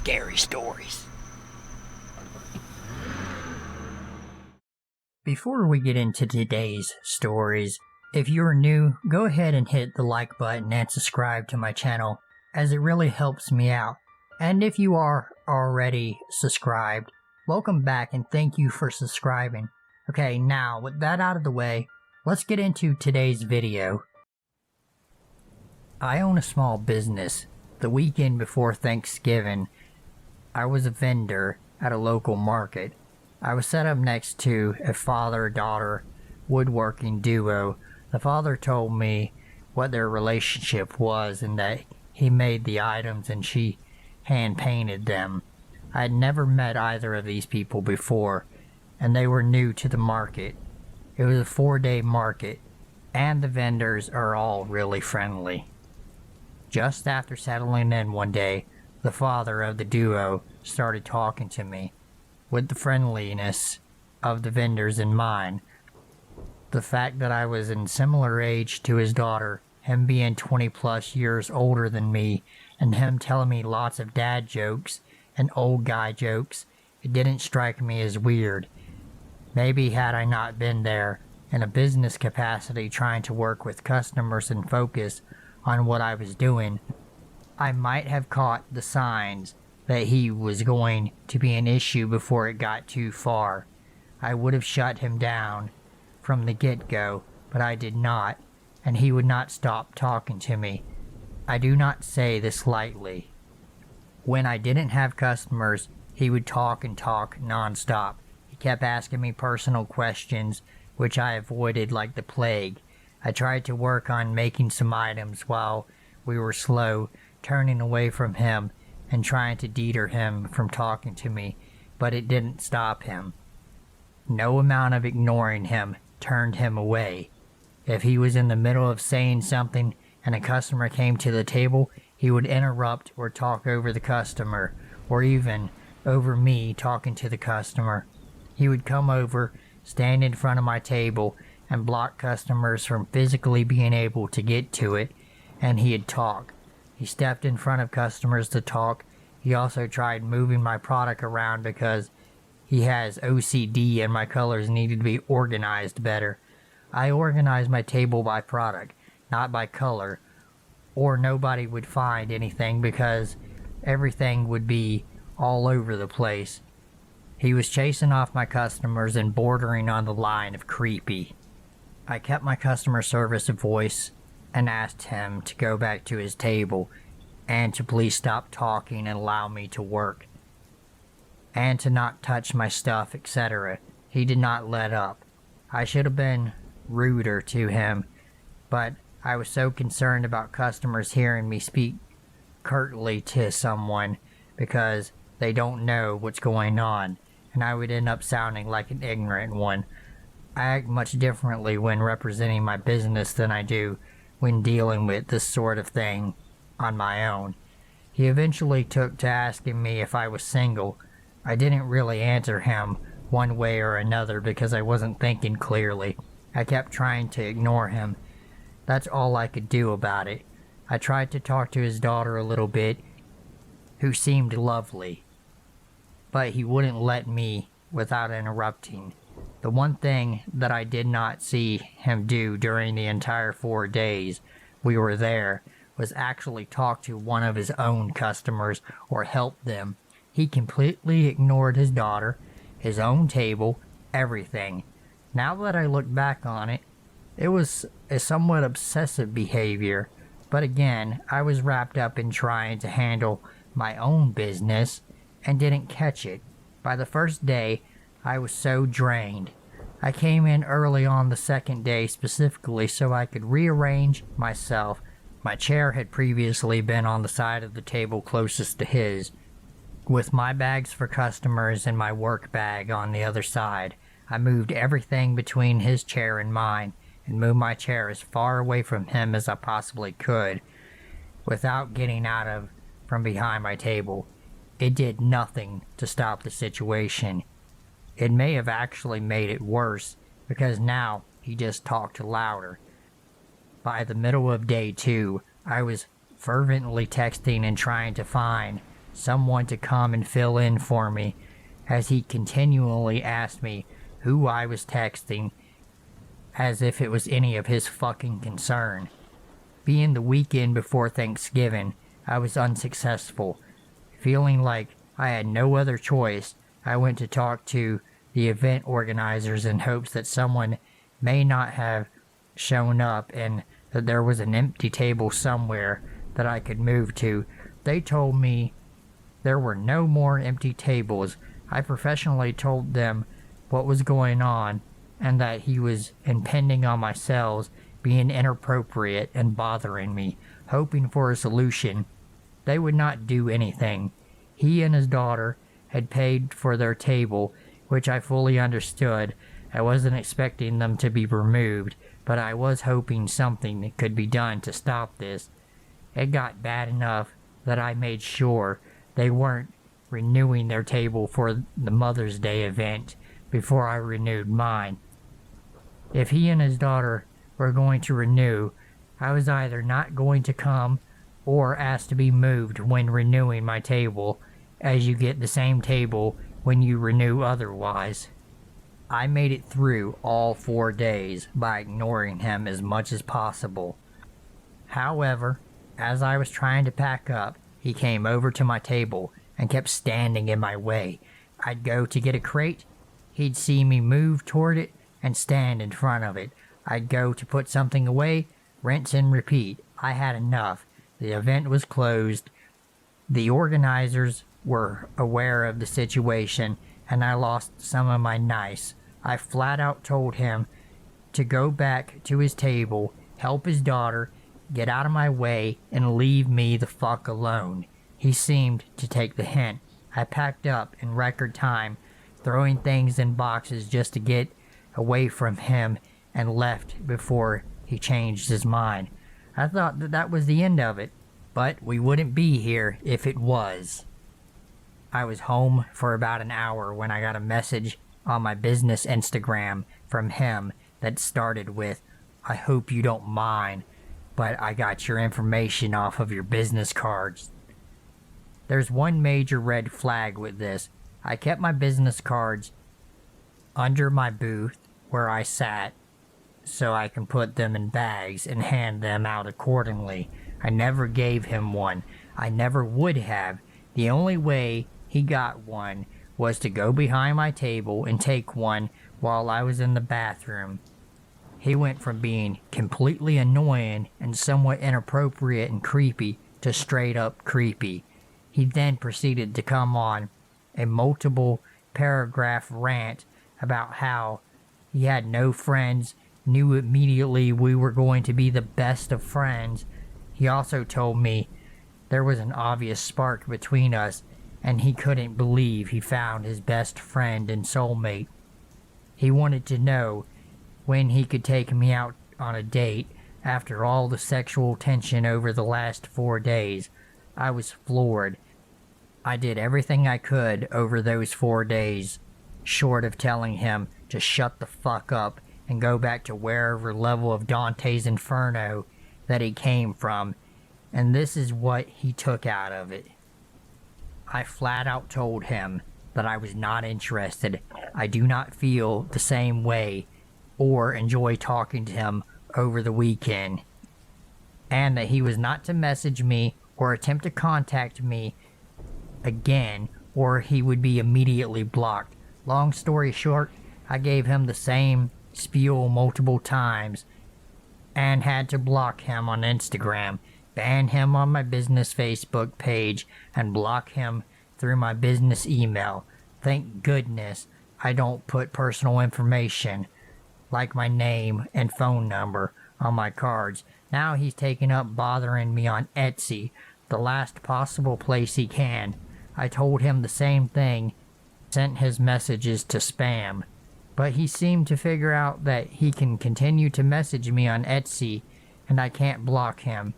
scary stories. Before we get into today's stories, if you're new, go ahead and hit the like button and subscribe to my channel, as it really helps me out. And if you are already subscribed, welcome back and thank you for subscribing. Okay, now with that out of the way, let's get into today's video. I own a small business. The weekend before Thanksgiving, I was a vendor at a local market. I was set up next to a father-daughter woodworking duo. The father told me what their relationship was and that he made the items and she hand-painted them. I had never met either of these people before, and they were new to the market. It was a 4-day market, and the vendors are all really friendly. Just after settling in one day, the father of the duo started talking to me. With the friendliness of the vendors in mind, the fact that I was in similar age to his daughter, him being 20 plus years older than me, and him telling me lots of dad jokes and old guy jokes, it didn't strike me as weird. Maybe had I not been there in a business capacity trying to work with customers and focus on what I was doing, I might have caught the signs that he was going to be an issue before it got too far. I would have shut him down from the get-go, but I did not, and he would not stop talking to me. I do not say this lightly. When I didn't have customers, he would talk and talk non-stop. He kept asking me personal questions, which I avoided like the plague. I tried to work on making some items while we were slow, turning away from him and trying to deter him from talking to me, but it didn't stop him. No amount of ignoring him turned him away. If he was in the middle of saying something and a customer came to the table, he would interrupt or talk over the customer, or even over me talking to the customer. He would come over, stand in front of my table, and block customers from physically being able to get to it, and he'd talk. He stepped in front of customers to talk. He also tried moving my product around because he has OCD and my colors needed to be organized better. I organized my table by product, not by color, or nobody would find anything because everything would be all over the place. He was chasing off my customers and bordering on the line of creepy. I kept my customer service voice and asked him to go back to his table and to please stop talking and allow me to work, and to not touch my stuff, etc. He did not let up. I should have been ruder to him, but I was so concerned about customers hearing me speak curtly to someone because they don't know what's going on, and I would end up sounding like an ignorant one. I act much differently when representing my business than I do when dealing with this sort of thing on my own. He eventually took to asking me if I was single. I didn't really answer him one way or another because I wasn't thinking clearly. I kept trying to ignore him. That's all I could do about it. I tried to talk to his daughter a little bit, who seemed lovely, but he wouldn't let me without interrupting. The one thing that I did not see him do during the entire 4 days we were there was actually talk to one of his own customers or help them. He completely ignored his daughter, his own table, everything. Now that I look back on it, it was a somewhat obsessive behavior, but again, I was wrapped up in trying to handle my own business and didn't catch it. By the first day, I was so drained. I came in early on the second day specifically so I could rearrange myself. My chair had previously been on the side of the table closest to his, with my bags for customers and my work bag on the other side. I moved everything between his chair and mine, and moved my chair as far away from him as I possibly could, without getting out of from behind my table. It did nothing to stop the situation. It may have actually made it worse, because now he just talked louder. By the middle of day 2, I was fervently texting and trying to find someone to come and fill in for me, as he continually asked me who I was texting, as if it was any of his fucking concern. Being the weekend before Thanksgiving, I was unsuccessful. Feeling like I had no other choice, I went to talk to the event organizers in hopes that someone may not have shown up and that there was an empty table somewhere that I could move to. They told me there were no more empty tables. I professionally told them what was going on and that he was impending on my sales, being inappropriate and bothering me, hoping for a solution. They would not do anything. He and his daughter had paid for their table, which I fully understood. I wasn't expecting them to be removed, but I was hoping something could be done to stop this. It got bad enough that I made sure they weren't renewing their table for the Mother's Day event before I renewed mine. If he and his daughter were going to renew, I was either not going to come or asked to be moved when renewing my table, as you get the same table when you renew otherwise. I made it through all 4 days by ignoring him as much as possible. However, as I was trying to pack up, he came over to my table and kept standing in my way. I'd go to get a crate, he'd see me move toward it and stand in front of it. I'd go to put something away, rinse and repeat. I had enough. The event was closed. The organizers were aware of the situation, and I lost some of my nice. I flat out told him to go back to his table, help his daughter, get out of my way, and leave me the fuck alone. He seemed to take the hint. I packed up in record time, throwing things in boxes just to get away from him, and left before he changed his mind. I thought that was the end of it, but we wouldn't be here if it was. I was home for about an hour when I got a message on my business Instagram from him that started with, "I hope you don't mind, but I got your information off of your business cards." There's one major red flag with this. I kept my business cards under my booth where I sat so I can put them in bags and hand them out accordingly. I never gave him one. I never would have. The only way he got one was to go behind my table and take one while I was in the bathroom. He went from being completely annoying and somewhat inappropriate and creepy to straight up creepy. He then proceeded to come on a multiple paragraph rant about how he had no friends, knew immediately we were going to be the best of friends. He also told me there was an obvious spark between us, and he couldn't believe he found his best friend and soulmate. He wanted to know when he could take me out on a date after all the sexual tension over the last 4 days. I was floored. I did everything I could over those 4 days, short of telling him to shut the fuck up and go back to wherever level of Dante's Inferno that he came from, and this is what he took out of it. I flat out told him that I was not interested. I do not feel the same way or enjoy talking to him over the weekend, and that he was not to message me or attempt to contact me again, or he would be immediately blocked. Long story short, I gave him the same spiel multiple times and had to block him on Instagram, ban him on my business Facebook page, and block him through my business email. Thank goodness I don't put personal information like my name and phone number on my cards. Now he's taken up bothering me on Etsy, the last possible place he can. I told him the same thing, sent his messages to spam, but he seemed to figure out that he can continue to message me on Etsy and I can't block him.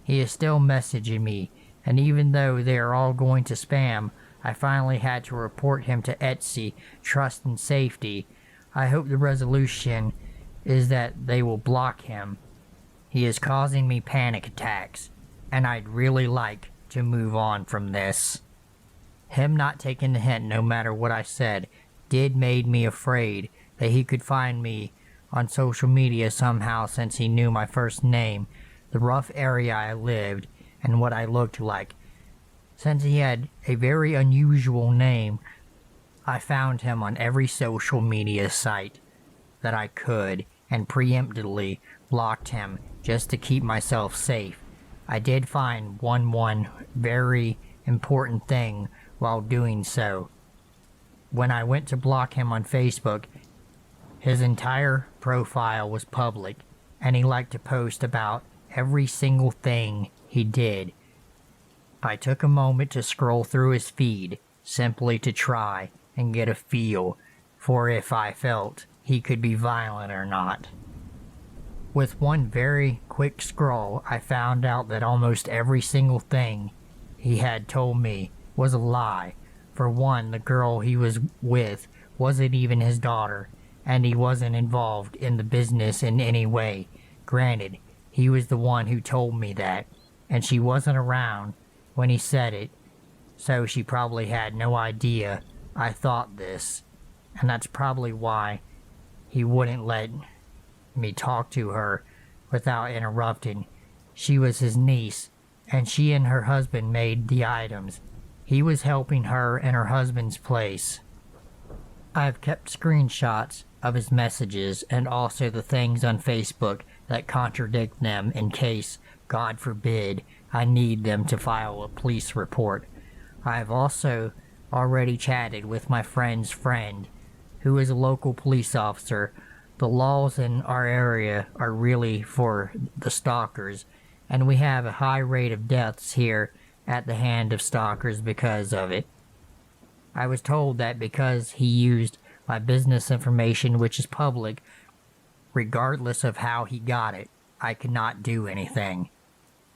He is still messaging me, and even though they are all going to spam, I finally had to report him to Etsy, Trust and Safety. I hope the resolution is that they will block him. He is causing me panic attacks, and I'd really like to move on from this. Him not taking the hint no matter what I said did made me afraid that he could find me on social media somehow since he knew my first name, the rough area I lived, and what I looked like. Since he had a very unusual name, I found him on every social media site that I could and preemptively blocked him just to keep myself safe. I did find one very important thing while doing so. When I went to block him on Facebook, his entire profile was public, and he liked to post about every single thing he did. I took a moment to scroll through his feed, simply to try and get a feel for if I felt he could be violent or not. With one very quick scroll, I found out that almost every single thing he had told me was a lie. For one, the girl he was with wasn't even his daughter, and he wasn't involved in the business in any way. Granted, he was the one who told me that, and she wasn't around when he said it, so she probably had no idea I thought this, and that's probably why he wouldn't let me talk to her without interrupting. She was his niece, and she and her husband made the items. He was helping her in her husband's place. I've kept screenshots of his messages and also the things on Facebook that contradict them in case, God forbid, I need them to file a police report. I have also already chatted with my friend's friend, who is a local police officer. The laws in our area are really for the stalkers, and we have a high rate of deaths here at the hand of stalkers because of it. I was told that because he used my business information, which is public, regardless of how he got it, I could not do anything.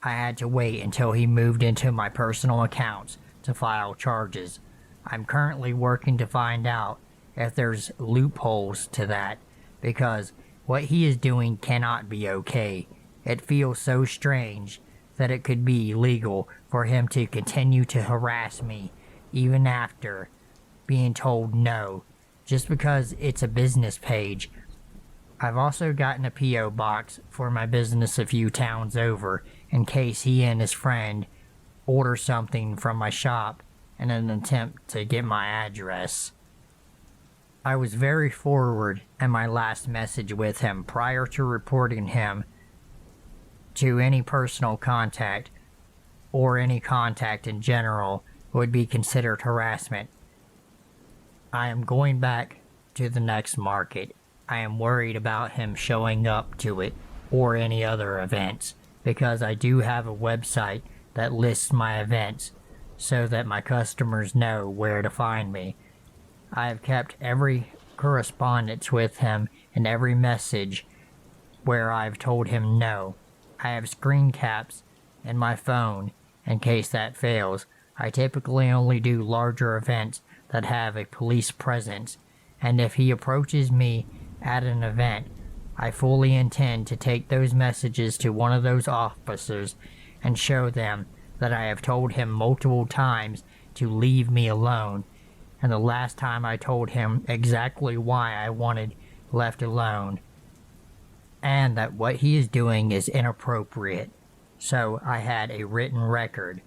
I had to wait until he moved into my personal accounts to file charges. I'm currently working to find out if there's loopholes to that, because what he is doing cannot be okay. It feels so strange that it could be illegal for him to continue to harass me even after being told no, just because it's a business page. I've also gotten a P.O. box for my business a few towns over in case he and his friend order something from my shop in an attempt to get my address. I was very forward in my last message with him prior to reporting him to any personal contact, or any contact in general would be considered harassment. I am going back to the next market. I am worried about him showing up to it or any other events, because I do have a website that lists my events so that my customers know where to find me. I have kept every correspondence with him and every message where I've told him no. I have screen caps in my phone in case that fails. I typically only do larger events that have a police presence, and if he approaches me at an event, I fully intend to take those messages to one of those officers and show them that I have told him multiple times to leave me alone, and the last time I told him exactly why I wanted left alone, and that what he is doing is inappropriate, so I had a written record.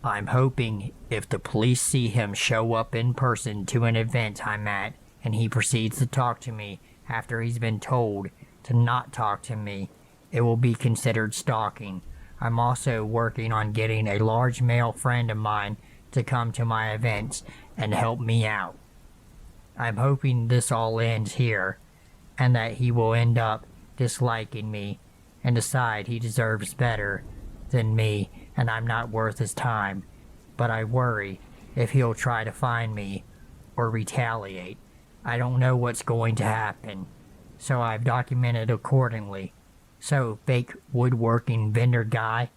I'm hoping if the police see him show up in person to an event I'm at, and he proceeds to talk to me after he's been told to not talk to me, it will be considered stalking. I'm also working on getting a large male friend of mine to come to my events and help me out. I'm hoping this all ends here, and that he will end up disliking me and decide he deserves better than me and I'm not worth his time. But I worry if he'll try to find me or retaliate. I don't know what's going to happen, so I've documented accordingly. So, fake woodworking vendor guy,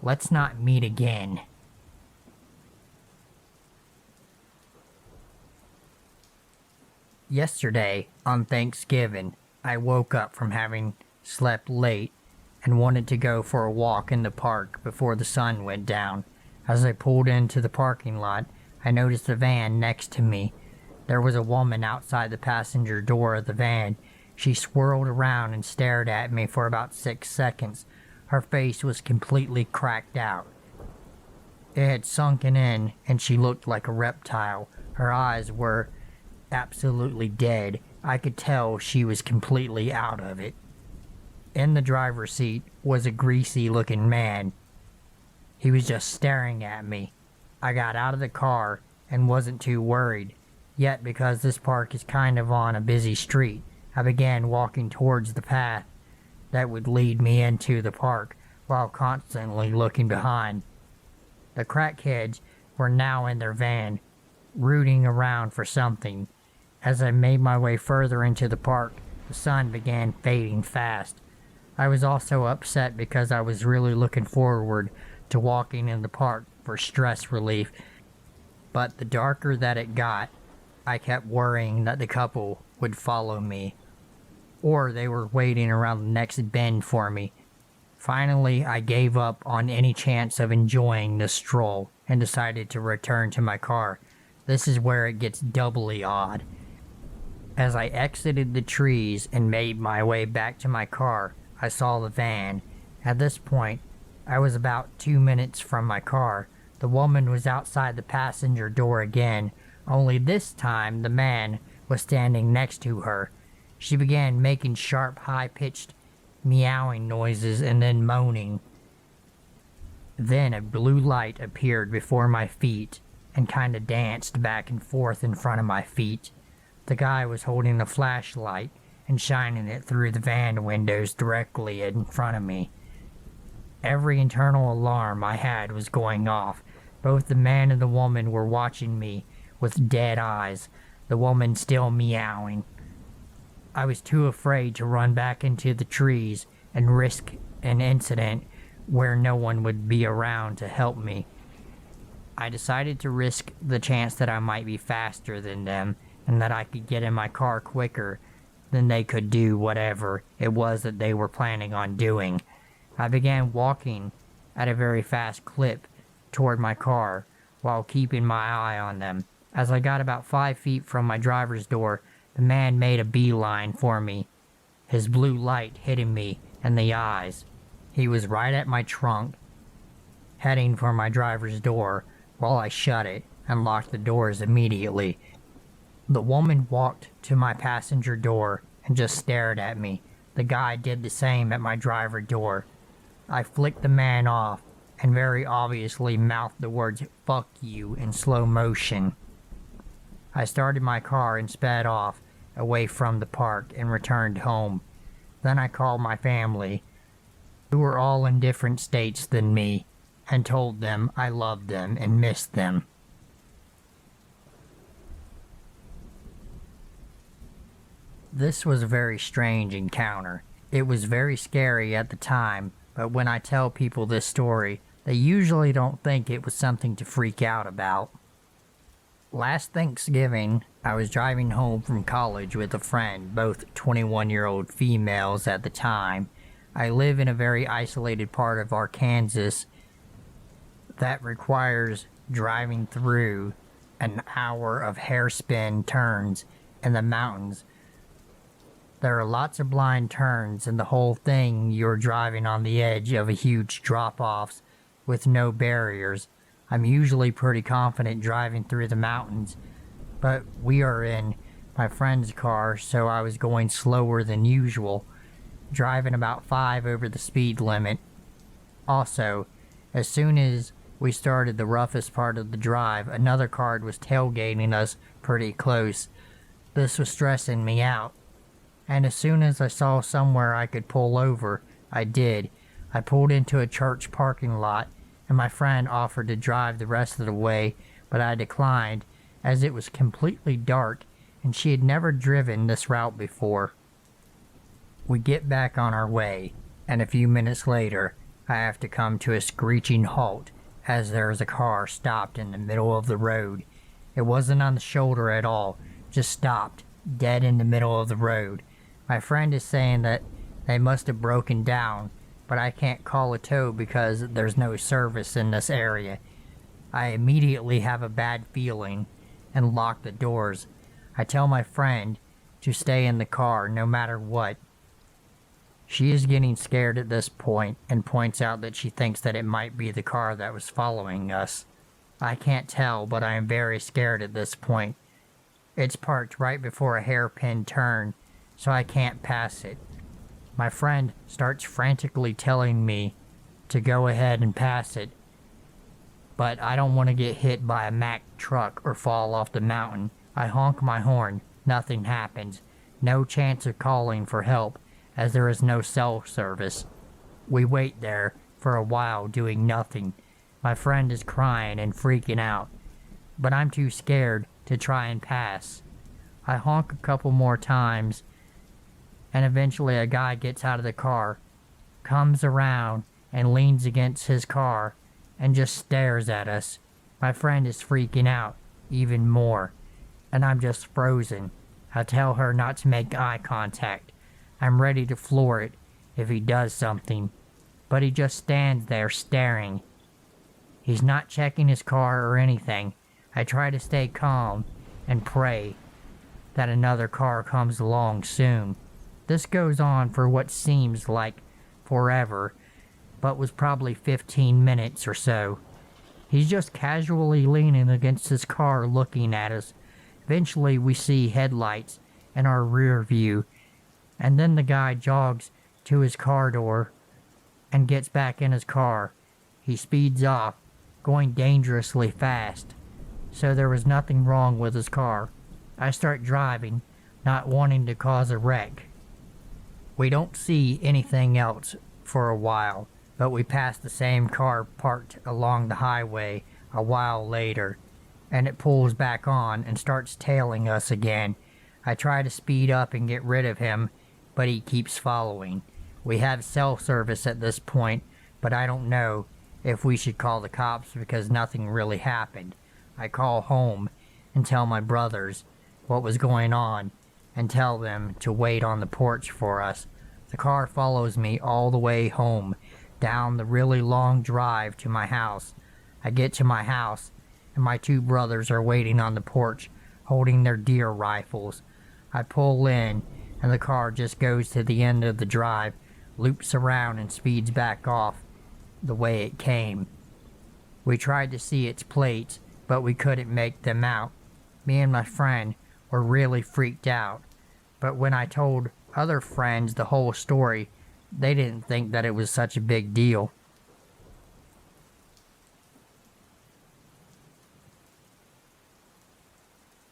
let's not meet again. Yesterday, on Thanksgiving, I woke up from having slept late and wanted to go for a walk in the park before the sun went down. As I pulled into the parking lot, I noticed the van next to me. There was a woman outside the passenger door of the van. She swirled around and stared at me for about 6 seconds. Her face was completely cracked out. It had sunken in, and she looked like a reptile. Her eyes were absolutely dead. I could tell she was completely out of it. In the driver's seat was a greasy-looking man. He was just staring at me. I got out of the car and wasn't too worried. Yet, because this park is kind of on a busy street, I began walking towards the path that would lead me into the park while constantly looking behind. The crackheads were now in their van, rooting around for something. As I made my way further into the park, the sun began fading fast. I was also upset because I was really looking forward to walking in the park for stress relief. But the darker that it got, I kept worrying that the couple would follow me, or they were waiting around the next bend for me. Finally, I gave up on any chance of enjoying this stroll and decided to return to my car. This is where it gets doubly odd. As I exited the trees and made my way back to my car, I saw the van. At this point, I was about 2 minutes from my car. The woman was outside the passenger door again, only this time the man was standing next to her. She began making sharp, high-pitched meowing noises and then moaning. Then a blue light appeared before my feet and kind of danced back and forth in front of my feet. The guy was holding a flashlight and shining it through the van windows directly in front of me. Every internal alarm I had was going off. Both the man and the woman were watching me with dead eyes, the woman still meowing. I was too afraid to run back into the trees and risk an incident where no one would be around to help me. I decided to risk the chance that I might be faster than them and that I could get in my car quicker than they could do whatever it was that they were planning on doing. I began walking at a very fast clip toward my car while keeping my eye on them. As I got about 5 feet from my driver's door, the man made a beeline for me, his blue light hitting me in the eyes. He was right at my trunk, heading for my driver's door while I shut it and locked the doors immediately. The woman walked to my passenger door and just stared at me. The guy did the same at my driver door. I flicked the man off and very obviously mouthed the words "fuck you" in slow motion. I started my car and sped off away from the park and returned home. Then I called my family, who were all in different states than me, and told them I loved them and missed them. This was a very strange encounter. It was very scary at the time, but when I tell people this story, they usually don't think it was something to freak out about. Last Thanksgiving, I was driving home from college with a friend, both 21-year-old females at the time. I live in a very isolated part of Arkansas that requires driving through an hour of hairspin turns in the mountains. There are lots of blind turns, and the whole thing you're driving on the edge of a huge drop-offs with no barriers. I'm usually pretty confident driving through the mountains, but we are in my friend's car, so I was going slower than usual, driving about 5 over the speed limit. Also, as soon as we started the roughest part of the drive, another car was tailgating us pretty close. This was stressing me out, and as soon as I saw somewhere I could pull over, I did. I pulled into a church parking lot, and my friend offered to drive the rest of the way, but I declined, as it was completely dark, and she had never driven this route before. We get back on our way, and a few minutes later, I have to come to a screeching halt, as there is a car stopped in the middle of the road. It wasn't on the shoulder at all, just stopped, dead in the middle of the road. My friend is saying that they must have broken down, but I can't call a tow because there's no service in this area. I immediately have a bad feeling and lock the doors. I tell my friend to stay in the car no matter what. She is getting scared at this point and points out that she thinks that it might be the car that was following us. I can't tell, but I am very scared at this point. It's parked right before a hairpin turn, so I can't pass it. My friend starts frantically telling me to go ahead and pass it, but I don't want to get hit by a Mack truck or fall off the mountain. I honk my horn. Nothing happens. No chance of calling for help, as there is no cell service. We wait there for a while doing nothing. My friend is crying and freaking out, but I'm too scared to try and pass. I honk a couple more times, and eventually a guy gets out of the car, comes around and leans against his car and just stares at us. My friend is freaking out even more, and I'm just frozen. I tell her not to make eye contact. I'm ready to floor it if he does something, but he just stands there staring. He's not checking his car or anything. I try to stay calm and pray that another car comes along soon. This goes on for what seems like forever, but was probably 15 minutes or so. He's just casually leaning against his car looking at us. Eventually we see headlights in our rear view, and then the guy jogs to his car door and gets back in his car. He speeds off, going dangerously fast, so there was nothing wrong with his car. I start driving, not wanting to cause a wreck. We don't see anything else for a while, but we pass the same car parked along the highway a while later, and it pulls back on and starts tailing us again. I try to speed up and get rid of him, but he keeps following. We have cell service at this point, but I don't know if we should call the cops because nothing really happened. I call home and tell my brothers what was going on and tell them to wait on the porch for us. The car follows me all the way home, down the really long drive to my house. I get to my house and my two brothers are waiting on the porch, holding their deer rifles. I pull in and the car just goes to the end of the drive, loops around and speeds back off the way it came. We tried to see its plates, but we couldn't make them out. Me and my friend were really freaked out, but when I told other friends the whole story, they didn't think that it was such a big deal.